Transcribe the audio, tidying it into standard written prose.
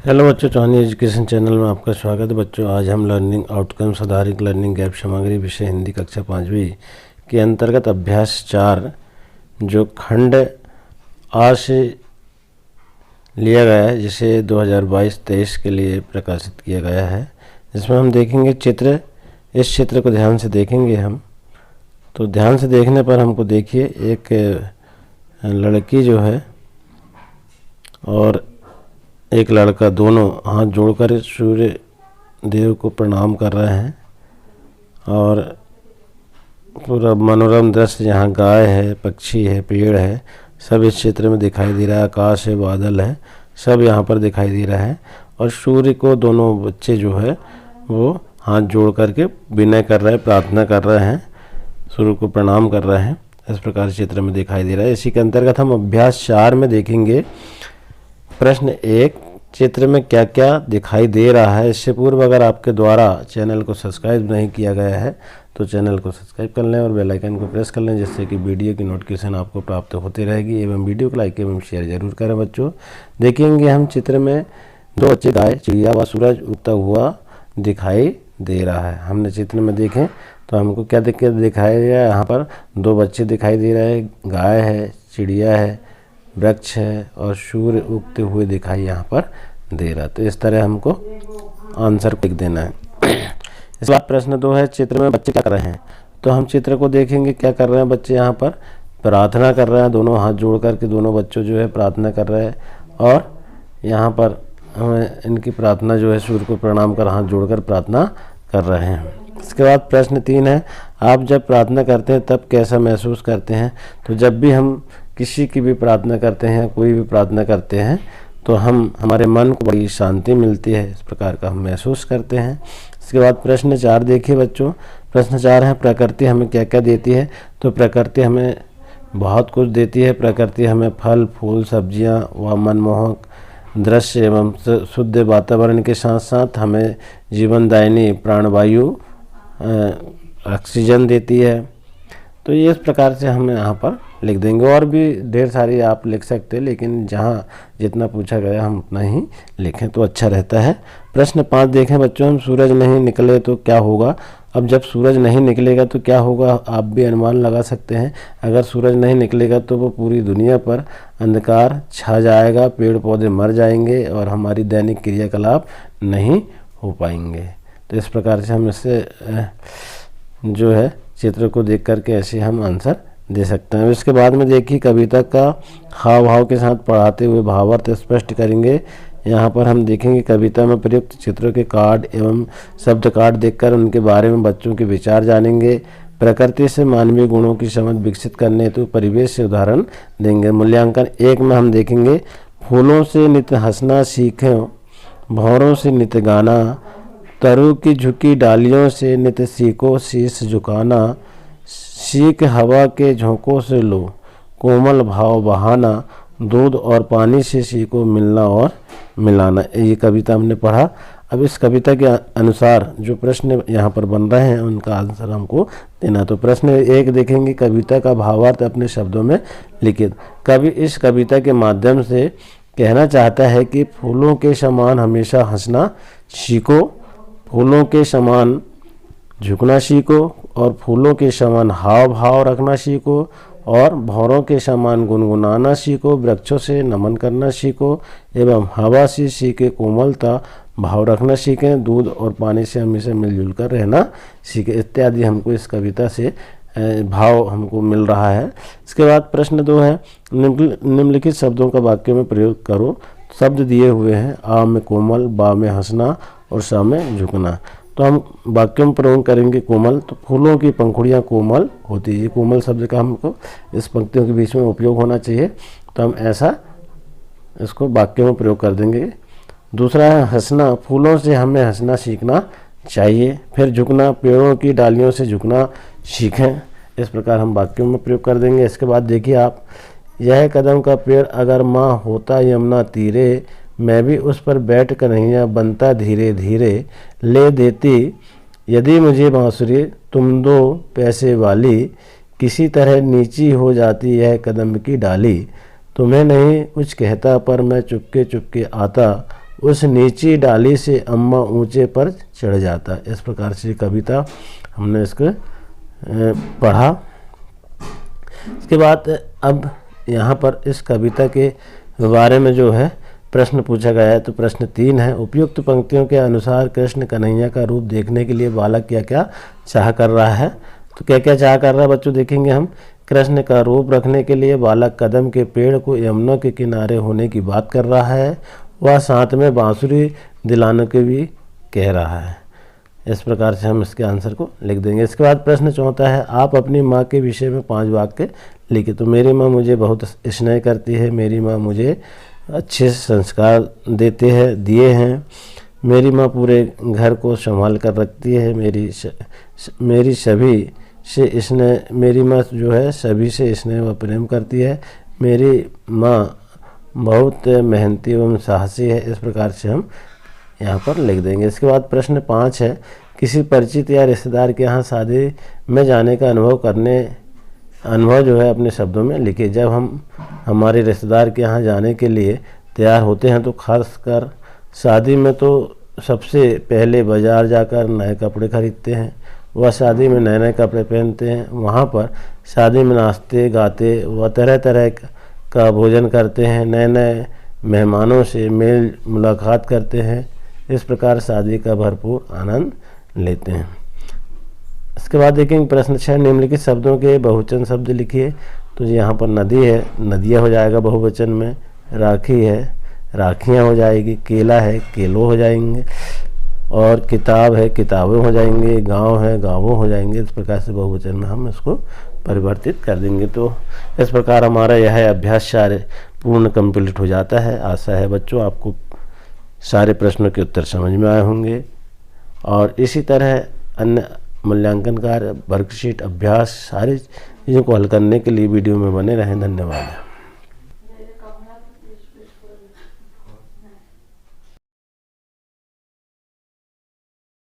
Hello बच्चों, चौहानी education channel में आपका स्वागत है। बच्चों, आज हम लर्निंग आउटकम्स आधारित लर्निंग गैप सामग्री विषय हिंदी कक्षा 5वीं के अंतर्गत अभ्यास 4 जो खंड आ से लिया गया है, जिसे 2022-23 के लिए प्रकाशित किया गया है। इसमें हम देखेंगे चित्र। इस चित्र को ध्यान से देखेंगे हम। तो ध्यान से देखने पर हमको देखिए, एक लड़की जो है और एक लड़का दोनों हाथ जोड़कर सूर्य देव को प्रणाम कर रहे हैं और पूरा मनोरम दृश्य, यहाँ गाय है, पक्षी है, पेड़ है, सब इस चित्र में दिखाई दे रहा है। आकाश है, बादल है, सब यहाँ पर दिखाई दे रहा है। और सूर्य को दोनों बच्चे जो है वो हाथ जोड़ करके विनय कर रहे हैं, प्रार्थना कर रहे हैं, सूर्य को प्रणाम कर रहे हैं। इस प्रकार चित्र में दिखाई दे रहा है। इसी के अंतर्गत हम अभ्यास 4 में देखेंगे। प्रश्न 1, चित्र में क्या क्या दिखाई दे रहा है। इससे पूर्व अगर आपके द्वारा चैनल को सब्सक्राइब नहीं किया गया है तो चैनल को सब्सक्राइब कर लें और बेल आइकन को प्रेस कर लें, जिससे कि वीडियो की नोटिफिकेशन आपको प्राप्त होती रहेगी। एवं वीडियो को लाइक एवं शेयर जरूर करें। बच्चों, देखेंगे हम चित्र में 2 बच्चे, गाय, चिड़िया व सूरज उगता हुआ दिखाई दे रहा है। हमने चित्र में देखें तो हमको क्या दिखाई दे रहा है। यहाँ पर 2 बच्चे दिखाई दे रहे हैं, गाय है, चिड़िया है, वृक्ष है और सूर्य उगते हुए दिखाई यहाँ पर दे रहा है। तो इस तरह हमको आंसर लिख देना है। इसके बाद प्रश्न 2 है, चित्र में बच्चे क्या कर रहे हैं। तो हम चित्र को देखेंगे, क्या कर रहे हैं बच्चे। यहाँ पर प्रार्थना कर रहे हैं, दोनों हाथ जोड़ करके दोनों बच्चों जो है प्रार्थना कर रहे हैं। और यहाँ पर हमें इनकी प्रार्थना जो है सूर्य को प्रणाम कर हाथ जोड़कर प्रार्थना कर रहे हैं। इसके बाद प्रश्न 3 है, आप जब प्रार्थना करते हैं तब कैसा महसूस करते हैं। तो जब भी हम किसी की भी प्रार्थना करते हैं, कोई भी प्रार्थना करते हैं, तो हमारे मन को बड़ी शांति मिलती है। इस प्रकार का हम महसूस करते हैं। इसके बाद प्रश्न 4 देखिए बच्चों। प्रश्न 4 है, प्रकृति हमें क्या क्या देती है। तो प्रकृति हमें बहुत कुछ देती है। प्रकृति हमें फल, फूल, सब्जियां व मनमोहक दृश्य एवं शुद्ध वातावरण के साथ साथ हमें जीवनदायिनी प्राणवायु, ऑक्सीजन देती है। तो ये इस प्रकार से हम यहाँ पर लिख देंगे। और भी ढेर सारी आप लिख सकते हैं, लेकिन जहाँ जितना पूछा गया हम उतना ही लिखें तो अच्छा रहता है। प्रश्न 5 देखें बच्चों हम, सूरज नहीं निकले तो क्या होगा। अब जब सूरज नहीं निकलेगा तो क्या होगा, आप भी अनुमान लगा सकते हैं। अगर सूरज नहीं निकलेगा तो वो पूरी दुनिया पर अंधकार छा जाएगा, पेड़ पौधे मर जाएंगे और हमारी दैनिक क्रियाकलाप नहीं हो पाएंगे। तो इस प्रकार से हम इससे जो है चित्र को देख करके ऐसे हम आंसर दे सकते हैं। इसके बाद में देखिए, कविता का हाव भाव के साथ पढ़ाते हुए भावार्थ स्पष्ट करेंगे। यहाँ पर हम देखेंगे कविता में प्रयुक्त चित्रों के कार्ड एवं शब्द कार्ड देखकर उनके बारे में बच्चों के विचार जानेंगे। प्रकृति से मानवीय गुणों की समझ विकसित करने हेतु परिवेश से उदाहरण देंगे। मूल्यांकन 1 में हम देखेंगे, फूलों से नित्य हंसना सीखें, भंवरों से नित्य गाना, तरु की झुकी डालियों से नित्य सीखो शीश झुकाना, सीख हवा के झोंकों से लो कोमल भाव बहाना, दूध और पानी से सीखो मिलना और मिलाना। ये कविता हमने पढ़ा। अब इस कविता के अनुसार जो प्रश्न यहाँ पर बन रहे हैं उनका आंसर हमको देना। तो प्रश्न 1 देखेंगे, कविता का भावार्थ अपने शब्दों में लिखित। कवि इस कविता के माध्यम से कहना चाहता है कि फूलों के समान हमेशा हंसना सीखो, फूलों के समान झुकना सीखो और फूलों के समान हाव भाव रखना सीखो और भंवरों के समान गुनगुनाना सीखो, वृक्षों से नमन करना सीखो एवं हवा से सीखे कोमलता भाव रखना सीखें, दूध और पानी से हमेशा मिलजुल कर रहना सीखें। इत्यादि हमको इस कविता से भाव हमको मिल रहा है। इसके बाद प्रश्न 2 है, निम्नलिखित शब्दों का वाक्य में प्रयोग करो। शब्द दिए हुए हैं, आ में कोमल, बा में हंसना और सा में झुकना। तो हम वाक्यों में प्रयोग करेंगे कोमल। तो फूलों की पंखुड़ियाँ कोमल होती है। कोमल शब्द का हमको इस पंक्तियों के बीच में उपयोग होना चाहिए, तो हम ऐसा इसको वाक्यों में प्रयोग कर देंगे। दूसरा है हंसना, फूलों से हमें हंसना सीखना चाहिए। फिर झुकना, पेड़ों की डालियों से झुकना सीखें। इस प्रकार हम वाक्यों में प्रयोग कर देंगे। इसके बाद देखिए आप, यह कदम का पेड़ अगर माँ होता यमुना तीरे, मैं भी उस पर बैठ कन्हैया बनता धीरे धीरे, ले देती यदि मुझे बांसुरी तुम 2 पैसे वाली, किसी तरह नीची हो जाती यह कदम की डाली, तुम्हें नहीं कुछ कहता पर मैं चुपके चुपके आता, उस नीची डाली से अम्मा ऊंचे पर चढ़ जाता। इस प्रकार से कविता हमने इसको पढ़ा। इसके बाद अब यहाँ पर इस कविता के बारे में जो है प्रश्न पूछा गया है। तो प्रश्न 3 है, उपयुक्त पंक्तियों के अनुसार कृष्ण कन्हैया का रूप देखने के लिए बालक क्या क्या चाह कर रहा है। तो क्या क्या चाह कर रहा है बच्चों, देखेंगे हम। कृष्ण का रूप रखने के लिए बालक कदम के पेड़ को यमुना के किनारे होने की बात कर रहा है। वह साथ में बांसुरी दिलाने के भी कह रहा है। इस प्रकार से हम इसके आंसर को लिख देंगे। इसके बाद प्रश्न 4 है, आप अपनी माँ के विषय में 5 वाक्य लिखिए। तो मेरी माँ मुझे बहुत स्नेह करती है, मेरी माँ मुझे अच्छे संस्कार दिए हैं, मेरी माँ पूरे घर को संभाल कर रखती है, मेरी सभी से स्नेह, मेरी माँ जो है सभी से स्नेह व प्रेम करती है, मेरी माँ बहुत मेहनती एवं साहसी है। इस प्रकार से हम यहाँ पर लिख देंगे। इसके बाद प्रश्न 5 है, किसी परिचित या रिश्तेदार के यहाँ शादी में जाने का अनुभव जो है अपने शब्दों में लिखिए। जब हम हमारे रिश्तेदार के यहाँ जाने के लिए तैयार होते हैं तो खासकर शादी में तो सबसे पहले बाज़ार जाकर नए कपड़े खरीदते हैं। वह शादी में नए नए कपड़े पहनते हैं। वहाँ पर शादी में नाचते गाते व तरह तरह का भोजन करते हैं, नए नए मेहमानों से मेल मुलाकात करते हैं। इस प्रकार शादी का भरपूर आनंद लेते हैं। इसके बाद देखेंगे प्रश्न 6, निम्नलिखित शब्दों के बहुवचन शब्द लिखिए। तो यहाँ पर नदी है, नदियाँ हो जाएगा बहुवचन में, राखी है, राखियाँ हो जाएगी, केला है, केलो हो जाएंगे, और किताब है, किताबें हो जाएंगे, गांव है, गांवों हो जाएंगे। इस प्रकार से बहुवचन में हम इसको परिवर्तित कर देंगे। तो इस प्रकार हमारा यह अभ्यास सारे पूर्ण कंप्लीट हो जाता है। आशा है बच्चों आपको सारे प्रश्नों के उत्तर समझ में आए होंगे, और इसी तरह अन्य मूल्यांकन कार्य, वर्कशीट, अभ्यास सारी चीज़ों को हल करने के लिए वीडियो में बने रहें। धन्यवाद।